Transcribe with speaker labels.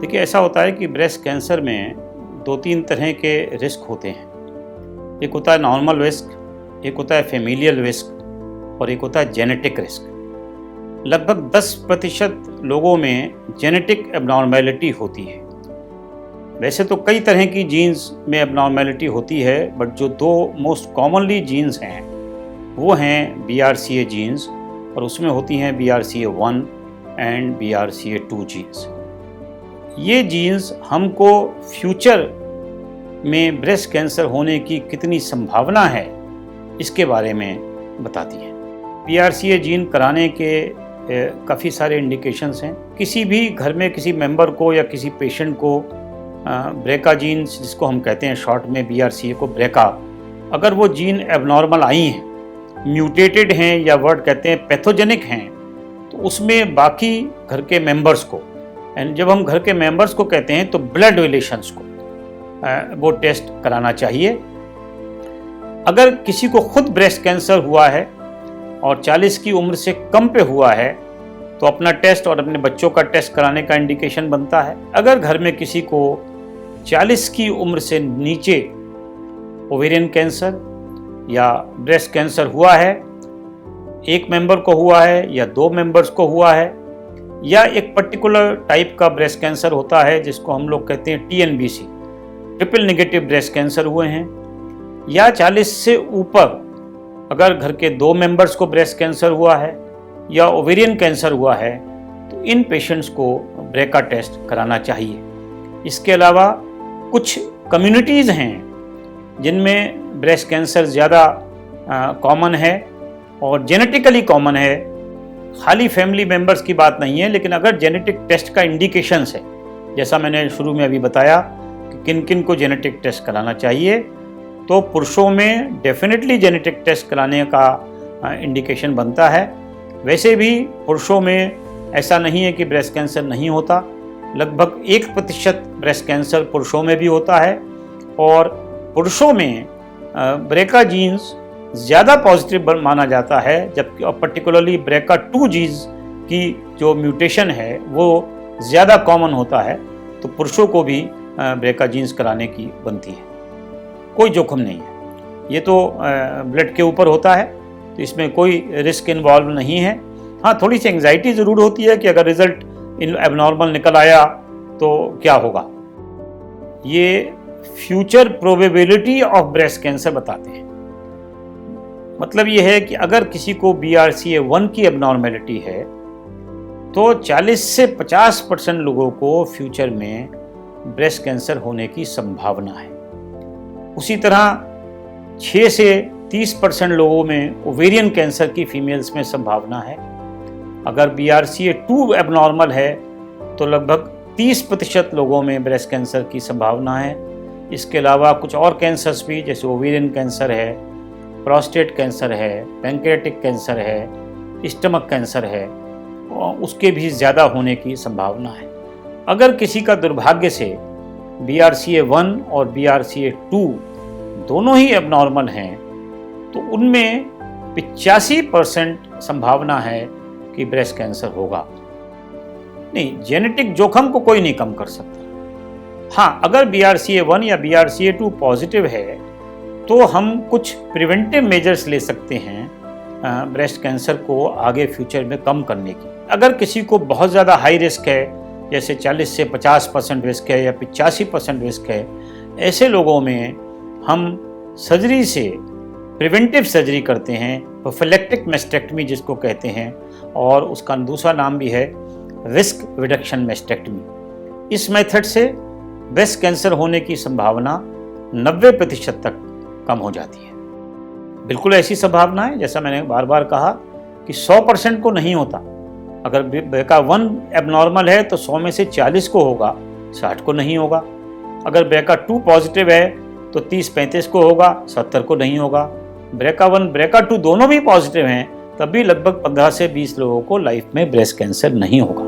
Speaker 1: देखिए, ऐसा होता है कि ब्रेस्ट कैंसर में 2-3 तरह के रिस्क होते हैं। एक होता है नॉर्मल रिस्क, एक होता है फेमिलियल रिस्क और एक होता है जेनेटिक रिस्क। लगभग 10% लोगों में जेनेटिक एबनॉर्मेलिटी होती है। वैसे तो कई तरह की जीन्स में एबनॉर्मेलिटी होती है, बट जो 2 मोस्ट कॉमनली जीन्स हैं वो हैं BRCA जीन्स, और उसमें होती हैं BRCA1 एंड BRCA2 जीन्स। ये जीन्स हमको फ्यूचर में ब्रेस्ट कैंसर होने की कितनी संभावना है इसके बारे में बताती हैं। BRCA जीन कराने के काफ़ी सारे इंडिकेशंस हैं। किसी भी घर में किसी मेंबर को या किसी पेशेंट को ब्रेका जीन्स, जिसको हम कहते हैं शॉर्ट में BRCA को ब्रेका, अगर वो जीन एबनॉर्मल आई हैं, म्यूटेटेड हैं या वर्ड कहते हैं पैथोजेनिक हैं, तो उसमें बाकी घर के मेंबर्स को, एंड जब हम घर के मेंबर्स को कहते हैं तो ब्लड रिलेशंस को वो टेस्ट कराना चाहिए। अगर किसी को खुद ब्रेस्ट कैंसर हुआ है और 40 की उम्र से कम पे हुआ है तो अपना टेस्ट और अपने बच्चों का टेस्ट कराने का इंडिकेशन बनता है। अगर घर में किसी को 40 की उम्र से नीचे ओवेरियन कैंसर या ब्रेस्ट कैंसर हुआ है, एक मेंबर को हुआ है या 2 मेंबर्स को हुआ है, या एक पर्टिकुलर टाइप का ब्रेस्ट कैंसर होता है जिसको हम लोग कहते हैं TNBC, triple negative breast cancer हुए हैं, या 40 से ऊपर अगर घर के 2 मेंबर्स को ब्रेस्ट कैंसर हुआ है या ओवेरियन कैंसर हुआ है, तो इन पेशेंट्स को ब्रेका टेस्ट कराना चाहिए। इसके अलावा कुछ कम्युनिटीज़ हैं जिनमें ब्रेस्ट कैंसर ज़्यादा कॉमन है और जेनेटिकली कॉमन है। खाली फैमिली मेंबर्स की बात नहीं है, लेकिन अगर जेनेटिक टेस्ट का इंडिकेशंस है, जैसा मैंने शुरू में अभी बताया कि किन किन को जेनेटिक टेस्ट कराना चाहिए, तो पुरुषों में डेफिनेटली जेनेटिक टेस्ट कराने का इंडिकेशन बनता है। वैसे भी पुरुषों में ऐसा नहीं है कि ब्रेस्ट कैंसर नहीं होता, लगभग 1% ब्रेस्ट कैंसर पुरुषों में भी होता है, और पुरुषों में ब्रेका जीन्स ज़्यादा पॉजिटिव माना जाता है, जबकि पर्टिकुलरली BRCA2 जीन्स की जो म्यूटेशन है वो ज़्यादा कॉमन होता है, तो पुरुषों को भी ब्रेका जीन्स कराने की बनती है। कोई जोखिम नहीं है, ये तो ब्लड के ऊपर होता है, तो इसमें कोई रिस्क इन्वॉल्व नहीं है। हाँ, थोड़ी सी एंग्जाइटी ज़रूर होती है कि अगर रिजल्ट एबनॉर्मल निकल आया तो क्या होगा। ये future probability of breast cancer बताते हैं। मतलब ये है कि अगर किसी को BRCA1 की एबनॉर्मेलिटी है तो 40 से 50% लोगों को फ्यूचर में ब्रेस्ट कैंसर होने की संभावना है। उसी तरह 6 से 30% लोगों में ओवेरियन कैंसर की फीमेल्स में संभावना है। अगर BRCA2 एबनॉर्मल है तो लगभग 30% लोगों में ब्रेस्ट कैंसर की संभावना है। इसके अलावा कुछ और कैंसर्स भी, जैसे ओवेरियन कैंसर है, प्रोस्टेट कैंसर है, पैंक्रियाटिक कैंसर है, स्टमक कैंसर है, उसके भी ज़्यादा होने की संभावना है। अगर किसी का दुर्भाग्य से BRCA1 और BRCA2 दोनों ही एबनॉर्मल हैं तो उनमें 85% संभावना है कि ब्रेस्ट कैंसर होगा। नहीं, जेनेटिक जोखिम को कोई नहीं कम कर सकता। हाँ, अगर BRCA1 या BRCA2 पॉजिटिव है तो हम कुछ प्रिवेंटिव मेजर्स ले सकते हैं ब्रेस्ट कैंसर को आगे फ्यूचर में कम करने की। अगर किसी को बहुत ज़्यादा हाई रिस्क है, जैसे 40 से 50% रिस्क है या 85% रिस्क है, ऐसे लोगों में हम सर्जरी से प्रिवेंटिव सर्जरी करते हैं, प्रोफिलैक्टिक मेस्टेक्टमी जिसको कहते हैं, और उसका दूसरा नाम भी है रिस्क रिडक्शन मेस्टेक्टमी। इस मेथड से ब्रेस्ट कैंसर होने की संभावना 90% तक कम हो जाती है। बिल्कुल ऐसी संभावना है, जैसा मैंने बार बार कहा, कि 100% को नहीं होता। अगर BRCA1 एबनॉर्मल है तो 100 में से 40 को होगा, 60 को नहीं होगा। अगर BRCA2 पॉजिटिव है तो 30-35 को होगा, 70 को नहीं होगा। BRCA1 BRCA2 दोनों भी पॉजिटिव हैं, तब भी लगभग 15 से 20 लोगों को लाइफ में ब्रेस्ट कैंसर नहीं होगा।